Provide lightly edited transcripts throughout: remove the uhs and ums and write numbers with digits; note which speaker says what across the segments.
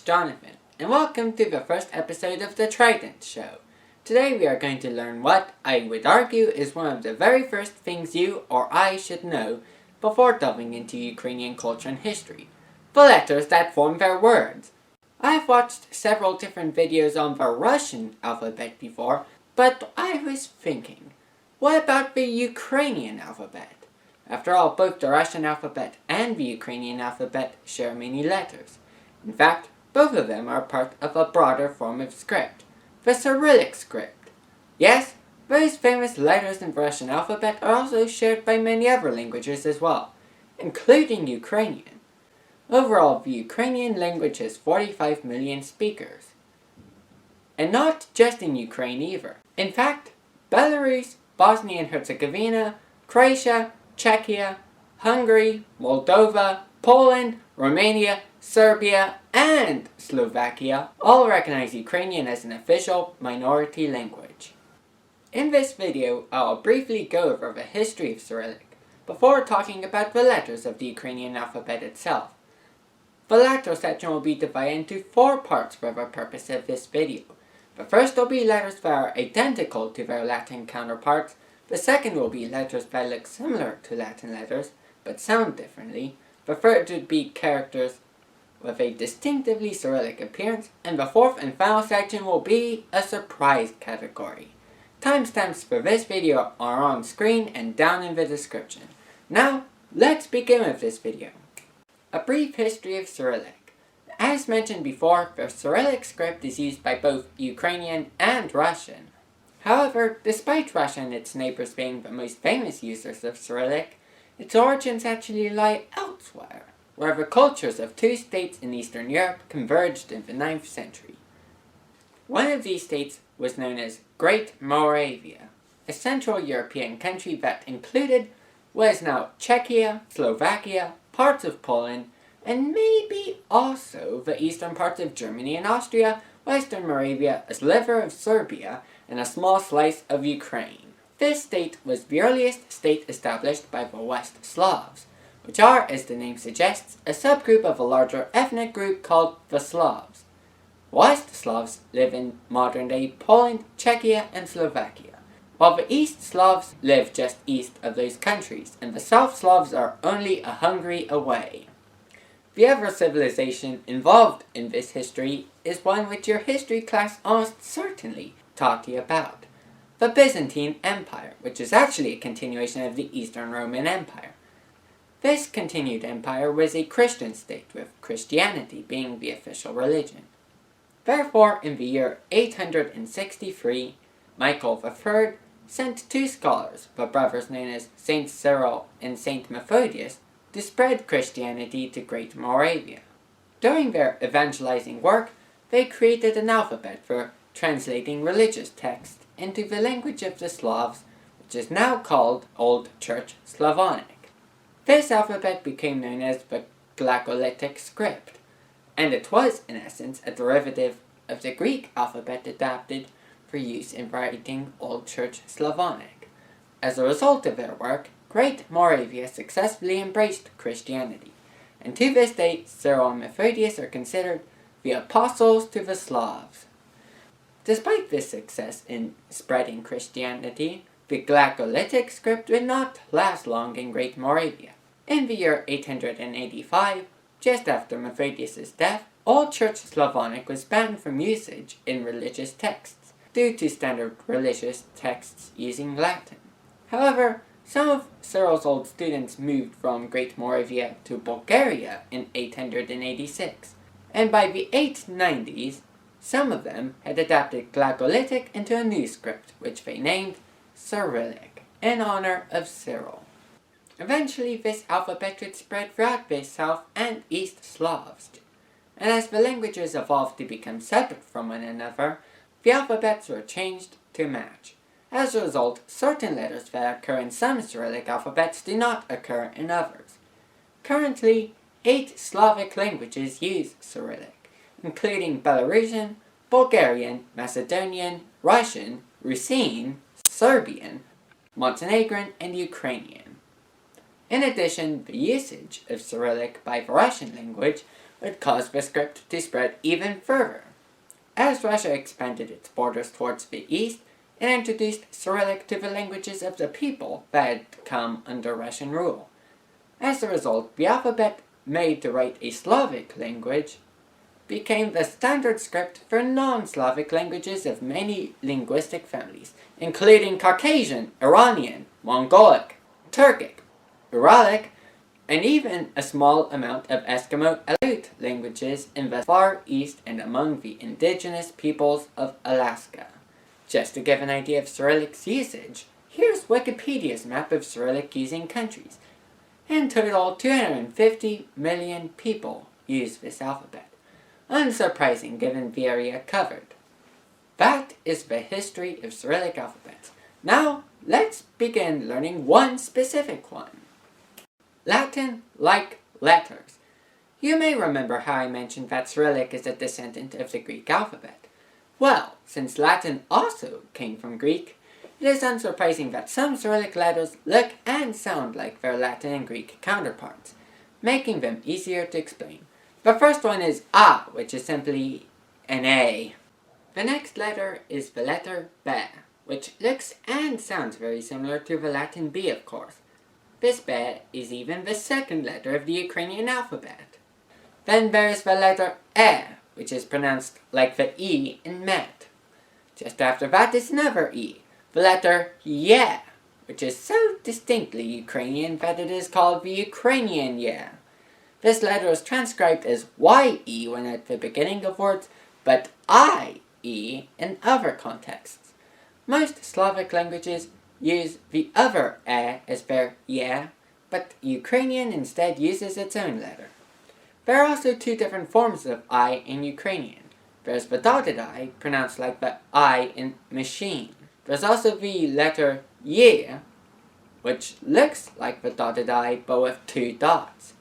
Speaker 1: Jonathan, and welcome to the first episode of the Trident show. Today we are going to learn what I would argue is one of the very first things you or I should know before delving into Ukrainian culture and history: the letters that form their words. I have watched several different videos on the Russian alphabet before, but I was thinking, what about the Ukrainian alphabet? After all, both the Russian alphabet and the Ukrainian alphabet share many letters. In fact, both of them are part of a broader form of script, the Cyrillic script. Yes, those famous letters in the Russian alphabet are also shared by many other languages as well, including Ukrainian. Overall, the Ukrainian language has 45 million speakers. And not just in Ukraine either. In fact, Belarus, Bosnia and Herzegovina, Croatia, Czechia, Hungary, Moldova, Poland, Romania, Serbia, and Slovakia all recognize Ukrainian as an official minority language. In this video, I will briefly go over the history of Cyrillic before talking about the letters of the Ukrainian alphabet itself. The latter section will be divided into 4 parts for the purpose of this video. The first will be letters that are identical to their Latin counterparts. The second will be letters that look similar to Latin letters, but sound differently. The third would be characters with a distinctively Cyrillic appearance, and the fourth and final section will be a surprise category. Timestamps for this video are on screen and down in the description. Now, let's begin with this video. A brief history of Cyrillic. As mentioned before, the Cyrillic script is used by both Ukrainian and Russian. However, despite Russia and its neighbors being the most famous users of Cyrillic, its origins actually lie elsewhere, where the cultures of 2 states in Eastern Europe converged in the 9th century. One of these states was known as Great Moravia, a Central European country that included what is now Czechia, Slovakia, parts of Poland, and maybe also the eastern parts of Germany and Austria, Western Moravia, a sliver of Serbia, and a small slice of Ukraine. This state was the earliest state established by the West Slavs, which are, as the name suggests, a subgroup of a larger ethnic group called the Slavs. West Slavs live in modern-day Poland, Czechia, and Slovakia, while the East Slavs live just east of those countries, and the South Slavs are only a Hungary away. The other civilization involved in this history is one which your history class almost certainly taught you about: the Byzantine Empire, which is actually a continuation of the Eastern Roman Empire. This continued empire was a Christian state, with Christianity being the official religion. Therefore, in the year 863, Michael III sent 2 scholars, the brothers known as Saint Cyril and Saint Methodius, to spread Christianity to Great Moravia. During their evangelizing work, they created an alphabet for translating religious texts into the language of the Slavs, which is now called Old Church Slavonic. This alphabet became known as the Glagolitic script, and it was, in essence, a derivative of the Greek alphabet adapted for use in writing Old Church Slavonic. As a result of their work, Great Moravia successfully embraced Christianity, and to this day, Cyril and Methodius are considered the apostles to the Slavs. Despite this success in spreading Christianity, the Glagolitic script did not last long in Great Moravia. In the year 885, just after Methodius' death, Old Church Slavonic was banned from usage in religious texts, due to standard religious texts using Latin. However, some of Cyril's old students moved from Great Moravia to Bulgaria in 886, and by the 890s, some of them had adapted Glagolitic into a new script, which they named Cyrillic, in honor of Cyril. Eventually, this alphabet would spread throughout the South and East Slavs, and as the languages evolved to become separate from one another, the alphabets were changed to match. As a result, certain letters that occur in some Cyrillic alphabets do not occur in others. Currently, 8 Slavic languages use Cyrillic, including Belarusian, Bulgarian, Macedonian, Russian, Ruthene, Serbian, Montenegrin, and Ukrainian. In addition, the usage of Cyrillic by the Russian language would cause the script to spread even further. As Russia expanded its borders towards the east, it introduced Cyrillic to the languages of the people that had come under Russian rule. As a result, the alphabet made to write a Slavic language became the standard script for non-Slavic languages of many linguistic families, including Caucasian, Iranian, Mongolic, Turkic, Uralic, and even a small amount of Eskimo Aleut languages in the Far East and among the indigenous peoples of Alaska. Just to give an idea of Cyrillic's usage, here's Wikipedia's map of Cyrillic using countries. In total, 250 million people use this alphabet. Unsurprising given the area covered. That is the history of Cyrillic alphabets. Now, let's begin learning one specific one. Latin-like letters. You may remember how I mentioned that Cyrillic is a descendant of the Greek alphabet. Well, since Latin also came from Greek, it is unsurprising that some Cyrillic letters look and sound like their Latin and Greek counterparts, making them easier to explain. The first one is A, which is simply an A. The next letter is the letter B, which looks and sounds very similar to the Latin B, of course. This B is even the second letter of the Ukrainian alphabet. Then there is the letter E, which is pronounced like the E in Met. Just after that is another E, the letter Y, which is so distinctly Ukrainian that it is called the Ukrainian Y. This letter is transcribed as YE when at the beginning of words, but IE in other contexts. Most Slavic languages use the other E as their Y, but Ukrainian instead uses its own letter. There are also two different forms of I in Ukrainian. There's the dotted I, pronounced like the I in machine. There's also the letter Y, which looks like the dotted I but with two dots.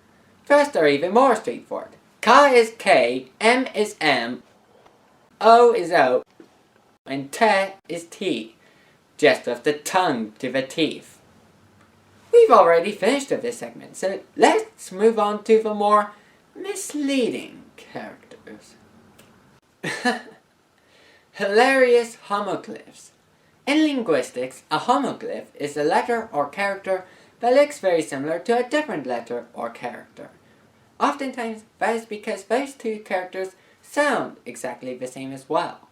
Speaker 1: First are even more straightforward. K is K, M is M, O is O, and T is T, just with the tongue to the teeth. We've already finished with this segment, so let's move on to the more misleading characters. Hilarious homoglyphs. In linguistics, a homoglyph is a letter or character that looks very similar to a different letter or character. Oftentimes, that is because those two characters sound exactly the same as well.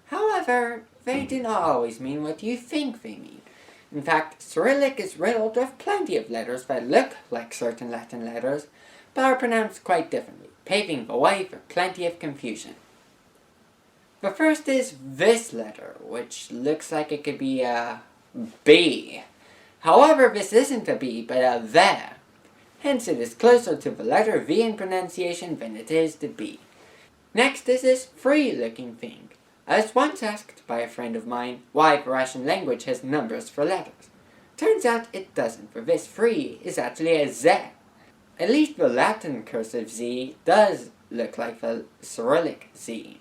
Speaker 1: However, they do not always mean what you think they mean. In fact, Cyrillic is riddled with plenty of letters that look like certain Latin letters, but are pronounced quite differently, paving the way for plenty of confusion. The first is this letter, which looks like it could be a B. However, this isn't a B, but a V. Hence, it is closer to the letter V in pronunciation than it is to B. Next is this free-looking thing. I was once asked by a friend of mine why the Russian language has numbers for letters. Turns out it doesn't, for this free is actually a Z. At least the Latin cursive Z does look like the Cyrillic Z.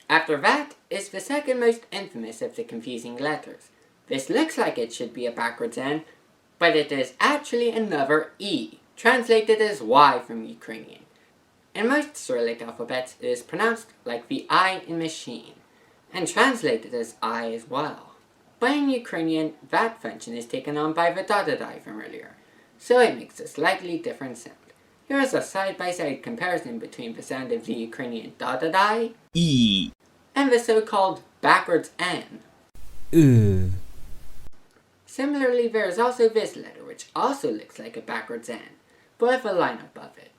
Speaker 1: After that is the second most infamous of the confusing letters. This looks like it should be a backwards N, but it is actually another E, translated as Y from Ukrainian. In most Cyrillic alphabets, it is pronounced like the I in machine, and translated as I as well. But in Ukrainian, that function is taken on by the dotted I from earlier, so it makes a slightly different sound. Here is a side-by-side comparison between the sound of the Ukrainian dotted I, E, and the so-called backwards N. Similarly, there is also this letter, which also looks like a backwards N, but with a line above it.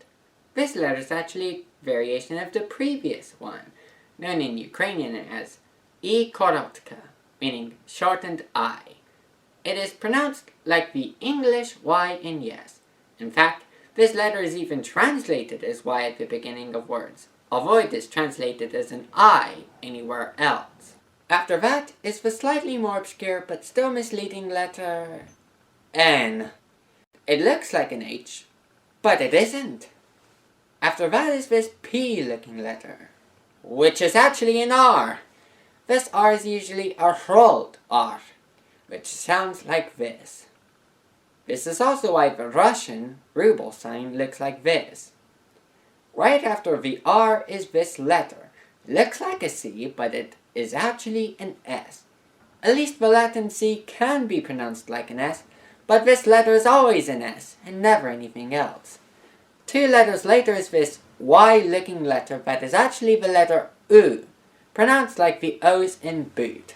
Speaker 1: This letter is actually a variation of the previous one, known in Ukrainian as I korotka, meaning shortened I. It is pronounced like the English Y in yes. In fact, this letter is even translated as Y at the beginning of words, although it is translated as an I anywhere else. After that is the slightly more obscure but still misleading letter N. It looks like an H, but it isn't. After that is this P-looking letter, which is actually an R. This R is usually a rolled R, which sounds like this. This is also why the Russian ruble sign looks like this. Right after the R is this letter. It looks like a C, but it is actually an S. At least the Latin C can be pronounced like an S, but this letter is always an S, and never anything else. 2 letters later is this Y-looking letter that is actually the letter U, pronounced like the O's in boot.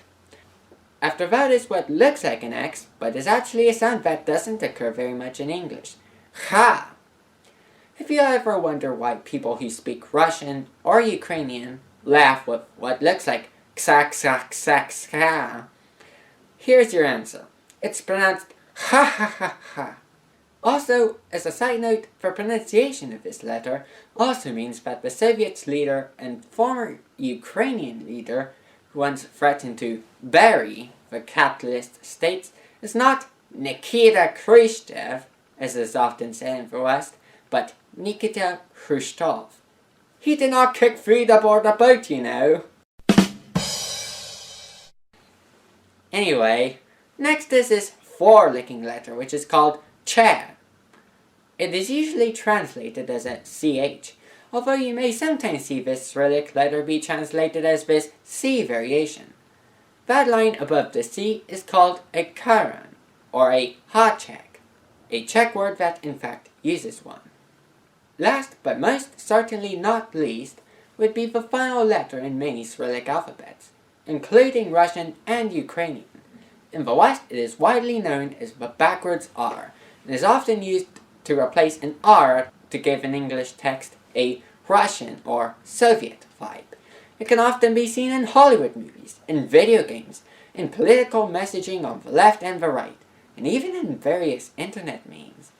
Speaker 1: After that is what looks like an X, but is actually a sound that doesn't occur very much in English. Ha! If you ever wonder why people who speak Russian or Ukrainian laugh with what looks like ksa ksa ksa ksa, here's your answer. It's pronounced ha ha ha ha. Also, as a side note, the pronunciation of this letter also means that the Soviet leader and former Ukrainian leader who once threatened to bury the capitalist states is not Nikita Khrushchev, as is often said in the West, but Nikita Khrushchev. He did not kick food aboard the boat, you know. Anyway, next is this 4-looking letter, which is called chair. It is usually translated as a CH, although you may sometimes see this Cyrillic letter be translated as this C variation. That line above the C is called a karan, or a ha-check, a Czech word that in fact uses one. Last, but most certainly not least, would be the final letter in many Cyrillic alphabets, including Russian and Ukrainian. In the West, it is widely known as the backwards R, and is often used to replace an R to give an English text a Russian or Soviet vibe. It can often be seen in Hollywood movies, in video games, in political messaging on the left and the right, and even in various internet memes.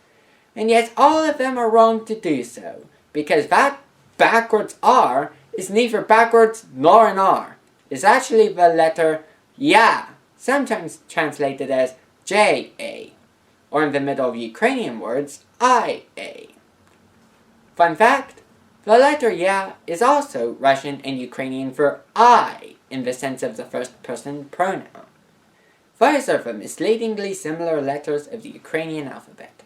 Speaker 1: And yet all of them are wrong to do so, because that backwards R is neither backwards nor an R. It's actually the letter Ya, sometimes translated as J-A, or in the middle of Ukrainian words, I-A. Fun fact, the letter Ya is also Russian and Ukrainian for I, in the sense of the first person pronoun. Those are the misleadingly similar letters of the Ukrainian alphabet.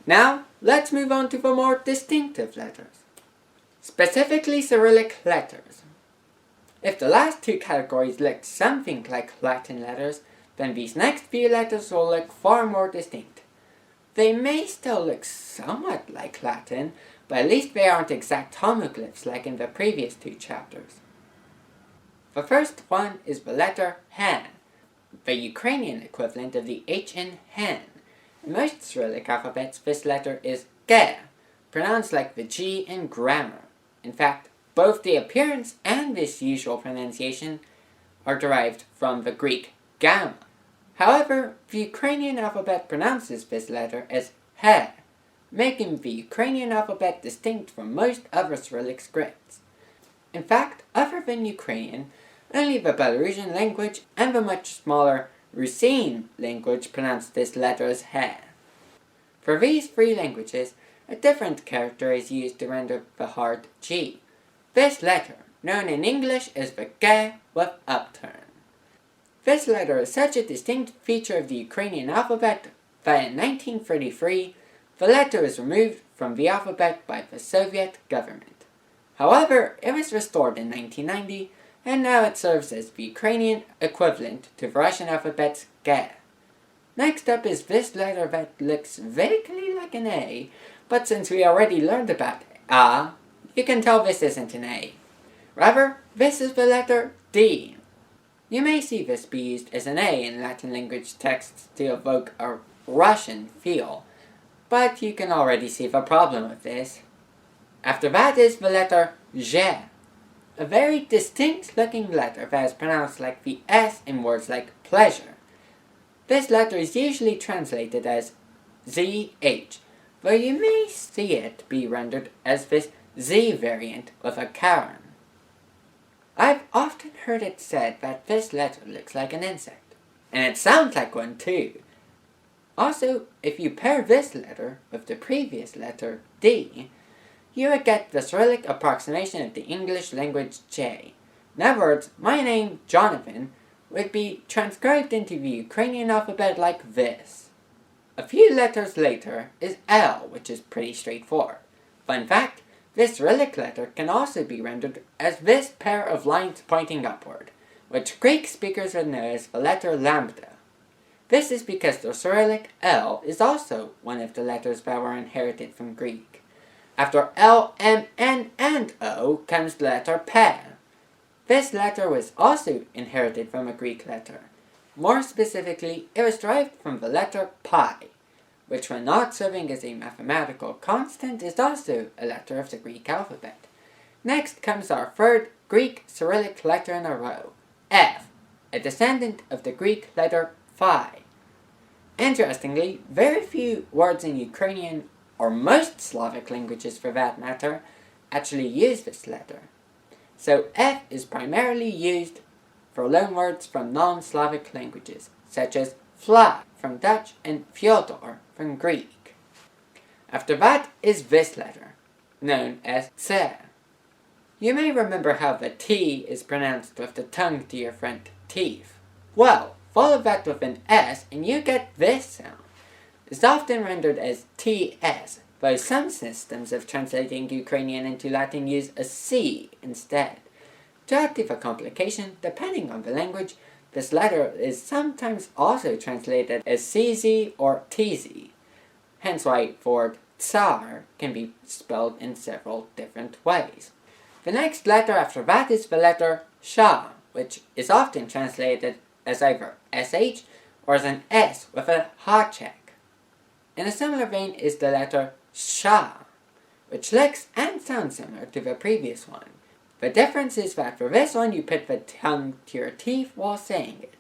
Speaker 1: Now, let's move on to the more distinctive letters. Specifically Cyrillic letters. If the last 2 categories look something like Latin letters, then these next few letters will look far more distinct. They may still look somewhat like Latin, but at least they aren't exact homoglyphs like in the previous 2 chapters. The first one is the letter Han, the Ukrainian equivalent of the H in hen. In most Cyrillic alphabets, this letter is Ge, pronounced like the G in grammar. In fact, both the appearance and this usual pronunciation are derived from the Greek gamma. However, the Ukrainian alphabet pronounces this letter as He, making the Ukrainian alphabet distinct from most other Cyrillic scripts. In fact, other than Ukrainian, only the Belarusian language and the much smaller Russian language pronounce this letter as He. For these 3 languages, a different character is used to render the hard G. This letter, known in English as the Ge with upturn. This letter is such a distinct feature of the Ukrainian alphabet that in 1933, the letter was removed from the alphabet by the Soviet government. However, it was restored in 1990, and now it serves as the Ukrainian equivalent to the Russian alphabet's Ge. Next up is this letter that looks vaguely like an A, but since we already learned about A, you can tell this isn't an A. Rather, this is the letter D. You may see this be used as an A in Latin language texts to evoke a Russian feel, but you can already see the problem with this. After that is the letter J, a very distinct looking letter that is pronounced like the S in words like pleasure. This letter is usually translated as ZH, though you may see it be rendered as this Z variant with a caron. I've often heard it said that this letter looks like an insect, and it sounds like one too. Also, if you pair this letter with the previous letter, D, you would get the Cyrillic approximation of the English language J. In other words, my name, Jonathan, would be transcribed into the Ukrainian alphabet like this. A few letters later is L, which is pretty straightforward. Fun fact, This Cyrillic letter can also be rendered as this pair of lines pointing upward, which Greek speakers would know as the letter lambda. This is because the Cyrillic L is also one of the letters that were inherited from Greek. After L, M, N, and O comes the letter P. This letter was also inherited from a Greek letter. More specifically, it was derived from the letter pi, which when not serving as a mathematical constant is also a letter of the Greek alphabet. Next comes our third Greek Cyrillic letter in a row, F, a descendant of the Greek letter phi. Interestingly, very few words in Ukrainian, or most Slavic languages for that matter, actually use this letter. So F is primarily used for loanwords from non-Slavic languages, such as flag from Dutch and Fyodor from Greek. After that is this letter, known as T. You may remember how the T is pronounced with the tongue to your front teeth. Well, follow that with an S and you get this sound. It's often rendered as TS, though some systems of translating Ukrainian into Latin use a C instead. To add to the complication, depending on the language, this letter is sometimes also translated as CZ or TZ, hence why the word Tsar can be spelled in several different ways. The next letter after that is the letter Sha, which is often translated as either SH or as an S with a ha check. In a similar vein is the letter Sha, which looks and sounds similar to the previous one. The difference is that for this one you put the tongue to your teeth while saying it.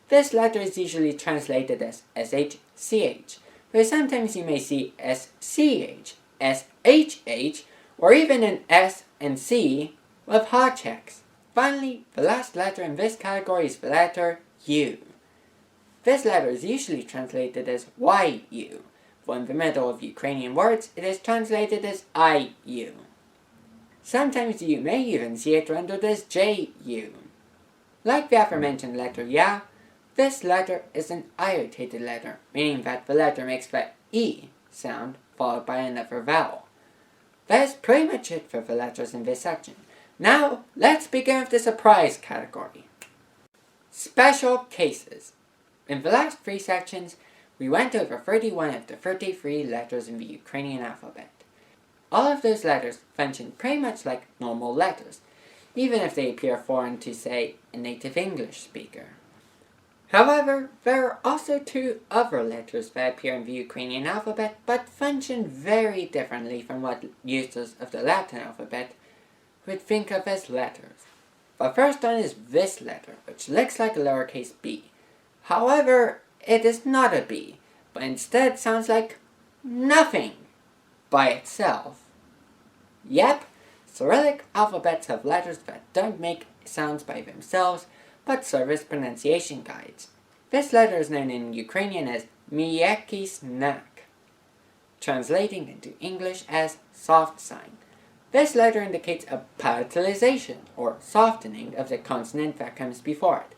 Speaker 1: This letter is usually translated as SHCH, though sometimes you may see SCH, SHH, or even an S and C with ha checks. Finally, the last letter in this category is the letter U. This letter is usually translated as YU, though in the middle of Ukrainian words it is translated as IU. Sometimes you may even see it rendered as JU. Like the aforementioned letter Ya, this letter is an iotated letter, meaning that the letter makes the E sound followed by another vowel. That's pretty much it for the letters in this section. Now, let's begin with the surprise category. Special cases. In the last 3 sections, we went over 31 of the 33 letters in the Ukrainian alphabet. All of those letters function pretty much like normal letters, even if they appear foreign to, say, a native English speaker. However, there are also 2 other letters that appear in the Ukrainian alphabet but function very differently from what users of the Latin alphabet would think of as letters. The first one is this letter, which looks like a lowercase b. However, it is not a b, but instead sounds like nothing by itself. Yep, Cyrillic alphabets have letters that don't make sounds by themselves, but serve as pronunciation guides. This letter is known in Ukrainian as mieki znak, translating into English as soft sign. This letter indicates a palatalization, or softening, of the consonant that comes before it.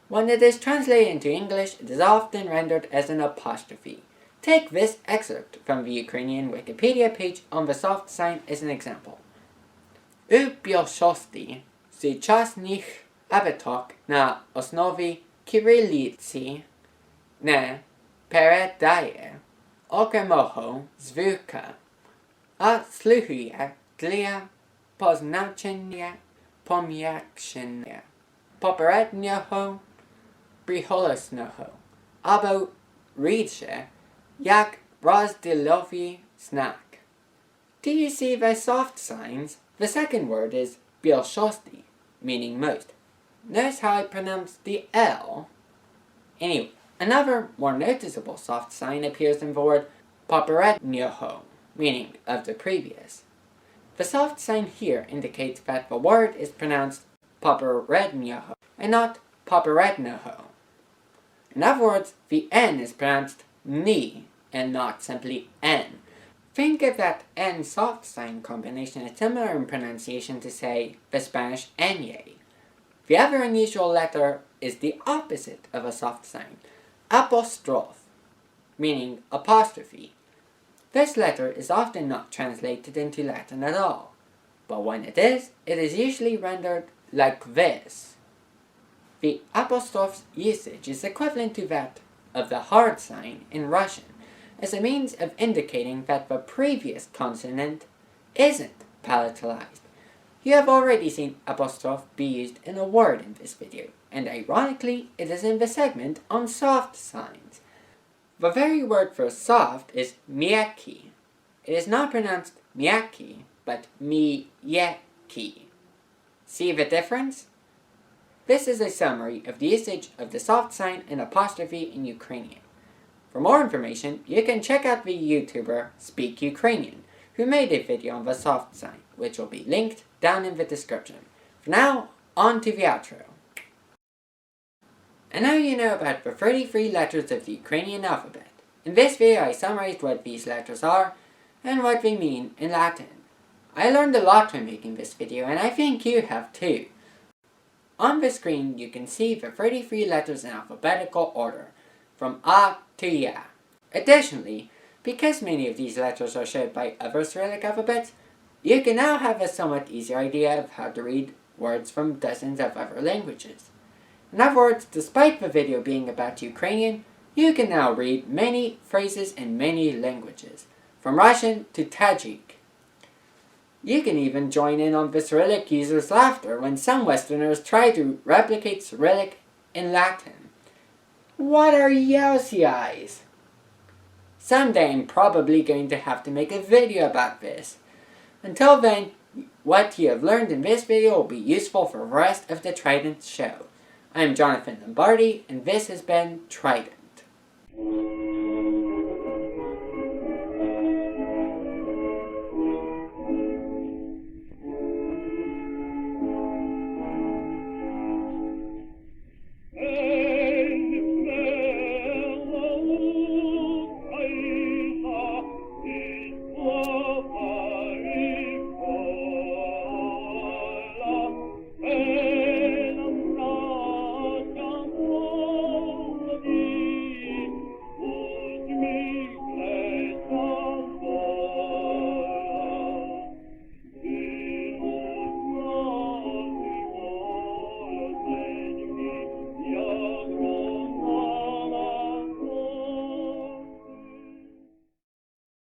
Speaker 1: When it is translated into English, it is often rendered as an apostrophe. Take this excerpt from the Ukrainian Wikipedia page on the soft sign as an example. U bільшості сучасних абеток на основі кирилиці не передає окремого звука, а слугує для позначення пом'якшення попереднього приголосного або рідше як розділовий знак. Do you see the soft signs? The second word is більшості, meaning most. Notice how I pronounce the L? Anyway, another more noticeable soft sign appears in the word попереднього, meaning of the previous. The soft sign here indicates that the word is pronounced попереднього and not попереднього. In other words, the N is pronounced ni and not simply N. Think of that N soft sign combination as similar in pronunciation to, say, the Spanish ñ. The other unusual letter is the opposite of a soft sign, apostrophe, meaning apostrophe. This letter is often not translated into Latin at all, but when it is usually rendered like this. The apostroph's usage is equivalent to that of the hard sign in Russian, as a means of indicating that the previous consonant isn't palatalized. You have already seen apostrophe be used in a word in this video, and ironically, it is in the segment on soft signs. The very word for soft is mieki. It is not pronounced miaki, but miyeki. See the difference? This is a summary of the usage of the soft sign and apostrophe in Ukrainian. For more information, you can check out the YouTuber Speak Ukrainian, who made a video on the soft sign, which will be linked down in the description. For now, on to the outro. And now you know about the 33 letters of the Ukrainian alphabet. In this video I summarized what these letters are and what they mean in Latin. I learned a lot when making this video, and I think you have too. On the screen you can see the 33 letters in alphabetical order, from A to Ya. Additionally, because many of these letters are shared by other Cyrillic alphabets, you can now have a somewhat easier idea of how to read words from dozens of other languages. In other words, despite the video being about Ukrainian, you can now read many phrases in many languages, from Russian to Tajik. You can even join in on the Cyrillic users' laughter when some Westerners try to replicate Cyrillic in Latin. What are yousy eyes? Someday I'm probably going to have to make a video about this. Until then, what you have learned in this video will be useful for the rest of the Trident show. I'm Jonathan Lombardi, and this has been Trident.